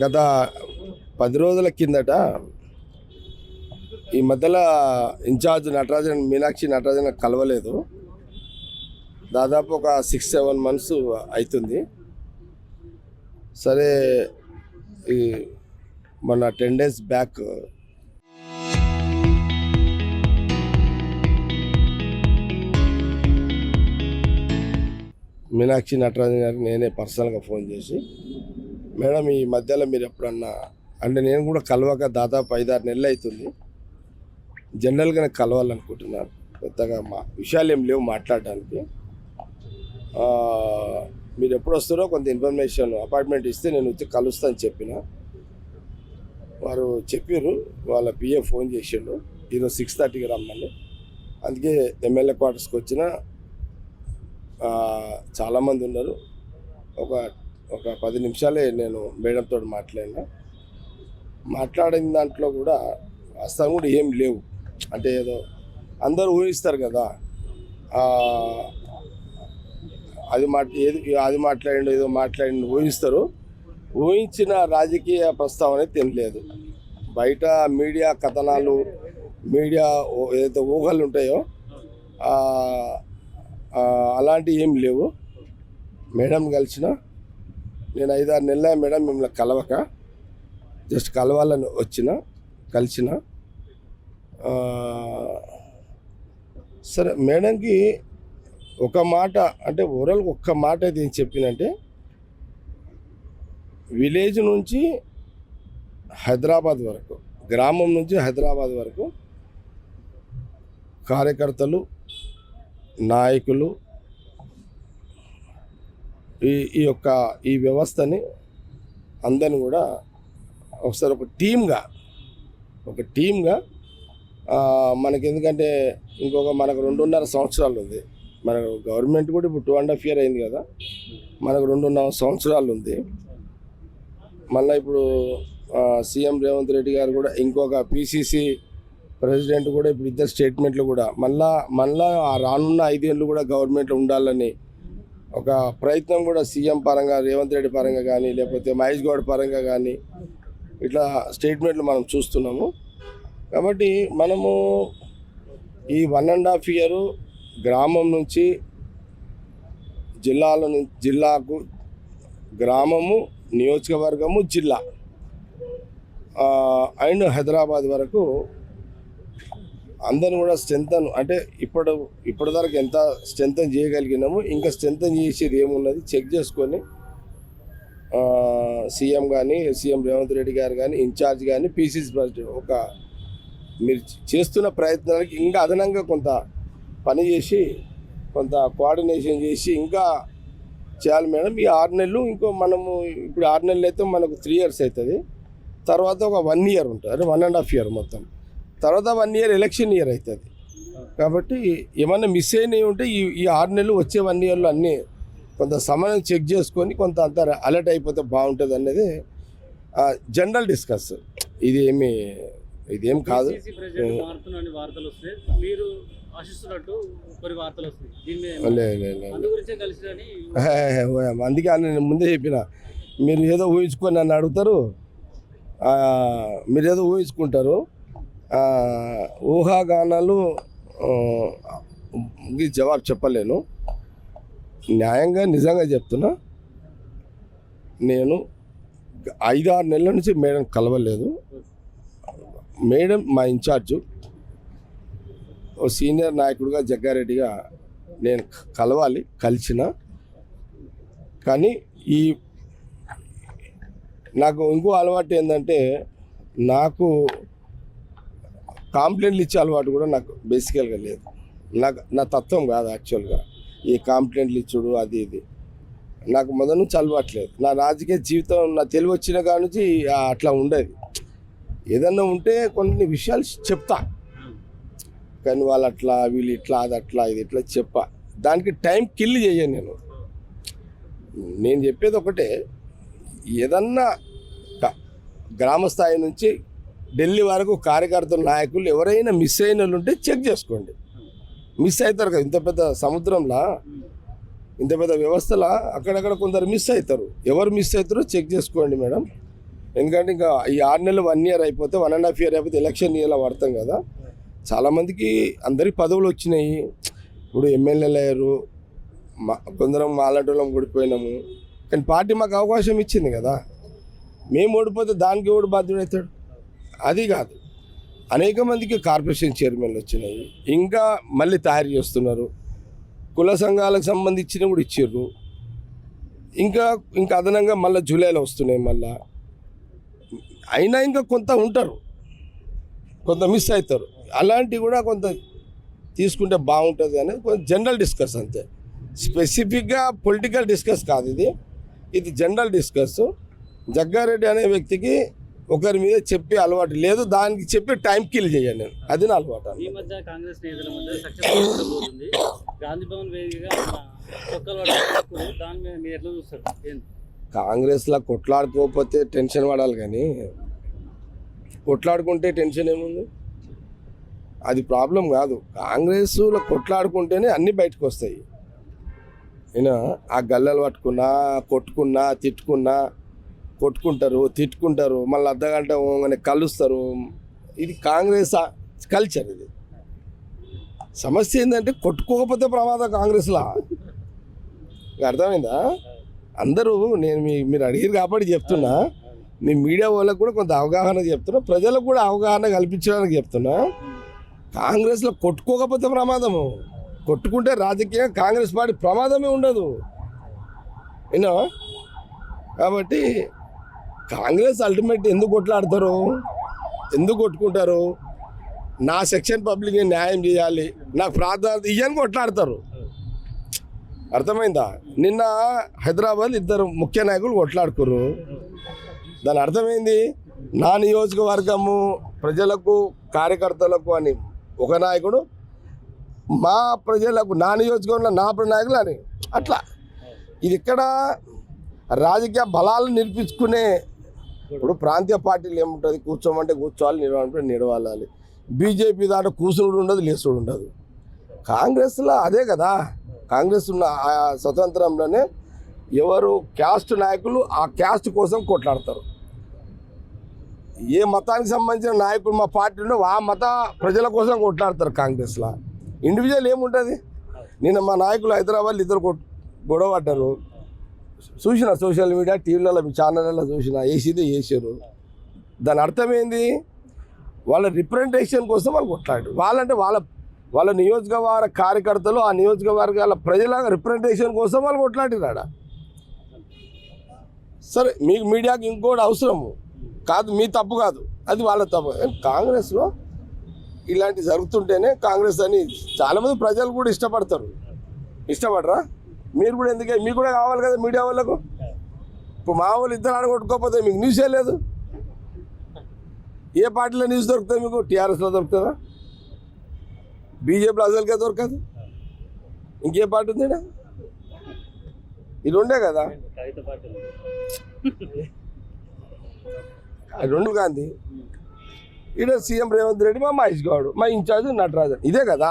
గత 10 రోజుల కిందట ఈ మధ్యలో ఇన్ఛార్జ్ నటరాజన్ మీనాక్షి నటరాజన్ కలవలేదు. దాదాపు ఒక 6-7 months అవుతుంది. సరే ఈ మన 10 days బ్యాక్ మీనాక్షి నటరాజన్ గారికి నేనే పర్సనల్గా ఫోన్ చేసి, మేడం ఈ మధ్యలో మీరు ఎప్పుడన్నా అంటే నేను కూడా కలవక దాదాపు 5-6 నెలలు అవుతుంది, జనరల్గానే కలవాలనుకుంటున్నాను, పెద్దగా మా విషయాలు ఏం లేవు మాట్లాడడానికి. మీరు ఎప్పుడు వస్తారో కొంత ఇన్ఫర్మేషన్ అపాయింట్మెంట్ ఇస్తే నేను వచ్చి కలుస్తాను చెప్పిన. వారు చెప్పారు, వాళ్ళ పిఏ ఫోన్ చేసిండు ఈరోజు 6:30కి రమ్మని. అందుకే ఎమ్మెల్యే క్వార్టర్స్కి వచ్చిన చాలామంది ఉన్నారు. ఒక 10 నిమిషాలే నేను మేడంతో మాట్లాడిన దాంట్లో కూడా వాస్తవం కూడా ఏం లేవు. అంటే ఏదో అందరూ ఊహిస్తారు కదా, అది మాట్లాడిండు ఏదో మాట్లాడిండు ఊహిస్తారు. ఊహించిన రాజకీయ ప్రస్తావన తినలేదు. బయట మీడియా కథనాలు, మీడియా ఏదైతే ఊహలు ఉంటాయో అలాంటివి ఏం లేవు. మేడం కలిసిన నేను 5-6 నెలల మేడం మిమ్మల్ని కలవక, జస్ట్ కలవాలని కలిసిన. సరే మేడంకి ఒక మాట అంటే ఓవరాల్ ఒక్క మాట అయితే ఏం చెప్పినంటే, విలేజ్ నుంచి హైదరాబాద్ వరకు, గ్రామం నుంచి హైదరాబాద్ వరకు కార్యకర్తలు, నాయకులు ఈ వ్యవస్థని అందరిని కూడా ఒకసారి ఒక టీమ్గా మనకి, ఎందుకంటే మనకు 2.5 సంవత్సరాలు ఉంది. మన గవర్నమెంట్ కూడా ఇప్పుడు 2.5 years అయింది కదా, మనకు 2.5 సంవత్సరాలు ఉంది. మళ్ళీ ఇప్పుడు సీఎం రేవంత్ రెడ్డి గారు కూడా ఇంకొక పిసిసి ప్రెసిడెంట్ కూడా ఇప్పుడు ఇద్దరు స్టేట్మెంట్లు కూడా మళ్ళా రానున్న 5 ఏళ్ళు కూడా గవర్నమెంట్లో ఉండాలని ఒక ప్రయత్నం కూడా సీఎం పరంగా, రేవంత్ రెడ్డి పరంగా కానీ, లేకపోతే మహేష్ గౌడ్ పరంగా కానీ ఇట్లా స్టేట్మెంట్లు మనం చూస్తున్నాము. కాబట్టి మనము ఈ 1.5 years గ్రామం నుంచి జిల్లాకు, గ్రామము, నియోజకవర్గము, జిల్లా అండ్ హైదరాబాద్ వరకు అందరిని కూడా స్ట్రెంథన్, అంటే ఇప్పటివరకు ఎంత స్ట్రెంథన్ చేయగలిగినాము, ఇంకా స్ట్రెంథన్ చేసేది ఏమున్నది చెక్ చేసుకొని సీఎం కానీ, సీఎం రేవంత్ రెడ్డి గారు కానీ, ఇన్ఛార్జ్ కానీ, పిసిసి ప్రెసిడెంట్ మీరు చేస్తున్న ప్రయత్నాలకి ఇంకా అదనంగా కొంత పని చేసి, కొంత కోఆర్డినేషన్ చేసి ఇంకా చేయాలి మేడం. ఈ 6 నెలలు మనము ఇప్పుడు 6 నెలలు అయితే మనకు 3 years అవుతుంది. తర్వాత ఒక 1 year ఉంటుంది, అంటే 1.5 years మొత్తం. తర్వాత 1 year ఎలక్షన్ ఇయర్ అవుతుంది. కాబట్టి ఏమన్నా మిస్ అయినవి ఉంటే ఈ 6 నెలలు వచ్చే 1 yearలో అన్నీ కొంత సమయం చెక్ చేసుకొని కొంత అంతా అలర్ట్ అయిపోతే బాగుంటుంది అనేది జనరల్ డిస్కస్. ఇదేం కాదు. అందుకే నేను ముందే చెప్పిన, మీరు ఏదో ఊహించుకొని నన్ను అడుగుతారు, మీరు ఏదో ఊహించుకుంటారు. ఊహాగానాలు జవాబు చెప్పలేను. న్యాయంగా నిజంగా చెప్తున్నా, నేను 5-6 నెలల నుంచి మేడం కలవలేదు. మేడం మా ఇన్ఛార్జు, ఓ సీనియర్ నాయకుడిగా, జగ్గారెడ్డిగా నేను కలిసిన. కానీ నాకు ఇంకో అలవాటు ఏంటంటే, నాకు కాంప్లైంట్లు ఇచ్చే అలవాటు కూడా నాకు బేసికల్గా లేదు. నా తత్వం కాదు యాక్చువల్గా ఈ కాంప్లైంట్లు ఇచ్చుడు ఇది నాకు మొదటి నుంచి అలవాట్లేదు. నా రాజకీయ జీవితం, నా తెలివి వచ్చిన కాడ నుంచి అట్లా ఉండేది. ఏదన్నా ఉంటే కొన్ని విషయాలు చెప్తా, కానీ వాళ్ళు అట్లా, వీళ్ళు ఇట్లా, అది అట్లా, ఇది ఇట్లా దానికి టైం కిల్ చేయను. నేను చెప్పేది ఒకటే, ఏదన్నా గ్రామ స్థాయి నుంచి ఢిల్లీ వరకు కార్యకర్తలు, నాయకులు ఎవరైనా మిస్ అయిన వాళ్ళు ఉంటే చెక్ చేసుకోండి. మిస్ అవుతారు కదా, ఇంత పెద్ద సముద్రంలో, ఇంత పెద్ద వ్యవస్థలో అక్కడక్కడ కొందరు మిస్ అవుతారు. ఎవరు మిస్ అవుతారో చెక్ చేసుకోండి మేడం. ఎందుకంటే ఇంకా ఈ 6 నెలలు 1 ఇయర్ అయిపోతే 1.5 ఇయర్ అయిపోతే ఎలక్షన్ ఇయర్లో పడతాం కదా. చాలామందికి అందరికి పదవులు వచ్చినాయి. ఇప్పుడు ఎమ్మెల్యేలు అయ్యారు, కొందరం మాలాటోళ్ళం ఓడిపోయినాము. కానీ పార్టీ మాకు అవకాశం ఇచ్చింది కదా. మేము ఓడిపోతే దానికి ఎవడు బాధ్యుడవుతాడు? అది కాదు. అనేక మందికి కార్పొరేషన్ చైర్మన్లు వచ్చినాయి, ఇంకా మళ్ళీ తయారు చేస్తున్నారు. కుల సంఘాలకు సంబంధించినవి కూడా ఇచ్చిర్రు. ఇంకా అదనంగా మళ్ళీ జూలైలో వస్తున్నాయి. మళ్ళీ అయినా ఇంకా కొంత ఉంటారు, కొంత మిస్ అవుతారు. అలాంటివి కూడా కొంత తీసుకుంటే బాగుంటుంది అనేది కొంచెం జనరల్ డిస్కస్ అంతే. స్పెసిఫిక్గా పొలిటికల్ డిస్కస్ కాదు ఇది జనరల్ డిస్కస్. జగ్గారెడ్డి అనే వ్యక్తికి ఒకరి మీద చెప్పే అలవాటు లేదు, దానికి చెప్పి టైం కిల్ చేయాలి నేను, అది నా అలవాటు. ఈ మధ్య కాంగ్రెస్ నేతల మధ్య సక్సెస్ పోతుంది. గాంధీ భవన్ వేదికగా దాని మీద మీరు ఎట్లా చూస్తారు? కాంగ్రెస్లో కొట్లాడుకోకపోతే టెన్షన్ పడాలి, కానీ కొట్లాడుకుంటే టెన్షన్ ఏముంది? అది ప్రాబ్లం కాదు. కాంగ్రెస్లో కొట్లాడుకుంటేనే అన్నీ బయటకు వస్తాయి. ఆ గల్లలు పట్టుకున్నా, కొట్టుకున్నా, కొట్టుకుంటారు, తిట్టుకుంటారు, మళ్ళీ అర్ధగంట కలుస్తారు. ఇది కాంగ్రెస్ కల్చర్. ఇది సమస్య ఏంటంటే కొట్టుకోకపోతే ప్రమాదం కాంగ్రెస్లో. అర్థమైందా? అందరూ మీరు అడిగారు కాబట్టి చెప్తున్నా. మీ మీడియా వాళ్ళకు కూడా కొంత అవగాహన చెప్తున్నా, ప్రజలకు కూడా అవగాహన కల్పించడానికి చెప్తున్నా. కాంగ్రెస్లో కొట్టుకోకపోతే ప్రమాదము, కొట్టుకుంటే రాజకీయంగా కాంగ్రెస్ పార్టీ ప్రమాదమే ఉండదు. కాబట్టి కాంగ్రెస్ అల్టిమేట్ ఎందుకు కొట్లాడతారు, ఎందుకు కొట్టుకుంటారు? నా సెక్షన్ పబ్లిక్ న్యాయం చేయాలి, నాకు ప్రాధాన్యత ఇయ్యని కొట్లాడతారు. అర్థమైందా? నిన్న హైదరాబాద్ ఇద్దరు ముఖ్య నాయకులు కొట్లాడుకురు. దాని అర్థమైంది, నా నియోజకవర్గము ప్రజలకు, కార్యకర్తలకు అని ఒక నాయకుడు, మా ప్రజలకు నా నియోజకవర్గంలో నా నాయకులు అని అట్లా. ఇది ఇక్కడ రాజకీయ బలాలు నిరూపించుకునే. ఇప్పుడు ప్రాంతీయ పార్టీలు ఏముంటుంది, కూర్చోమంటే కూర్చోవాలి, నిలవాలంటే నిలవాలి. బీజేపీ దాంట్లో కూర్చుడు ఉండదు, లేసుడు ఉండదు. కాంగ్రెస్లో అదే కదా. కాంగ్రెస్ ఉన్న స్వతంత్రంలోనే ఎవరు క్యాస్ట్ నాయకులు ఆ క్యాస్ట్ కోసం కొట్లాడతారు. ఏ మతానికి సంబంధించిన నాయకులు మా పార్టీలో ఆ మత ప్రజల కోసం కొట్లాడతారు. కాంగ్రెస్లో ఇండివిజువల్ ఏముంటుంది? నిన్న మా నాయకులు హైదరాబాద్లో ఇద్దరు గొడవ పడ్డారు. చూసిన సోషల్ మీడియా, టీవీలలో, ఛానళ్ళలో చూసిన, వేసారు. దాని అర్థమైంది, వాళ్ళ రిప్రజెంటేషన్ కోసం వాళ్ళు కొట్లాడు. వాళ్ళంటే వాళ్ళ నియోజకవర్గ కార్యకర్తలు, ఆ నియోజకవర్గాల ప్రజల రిప్రజెంటేషన్ కోసం వాళ్ళు కొట్లాడినాడ. సరే, మీకు మీడియాకి ఇంకోటి అవసరము కాదు, మీ తప్పు కాదు, అది వాళ్ళ తప్పు. కాంగ్రెస్లో ఇలాంటి జరుగుతుంటేనే కాంగ్రెస్ అని చాలామంది ప్రజలు కూడా ఇష్టపడరా? మీరు కూడా ఎందుకే, మీకు కూడా కావాలి కదా మీడియా వాళ్ళకు. ఇప్పుడు మా వాళ్ళు ఇద్దరు ఆడగొట్టుకోకపోతే మీకు న్యూసే లేదు. ఏ పార్టీలో న్యూస్ దొరుకుతుంది మీకు? టీఆర్ఎస్లో దొరుకుతుందా? బీజేపీలో అసలుకే దొరకదు. ఇంకే పార్టీ ఉంది? ఇది ఉండే కదా రెండు గాంధీ, ఈడ సీఎం రేవంత్ రెడ్డి, మా మహేష్ గౌడ్, మా ఇన్ఛార్జ్ నటరాజన్, ఇదే కదా.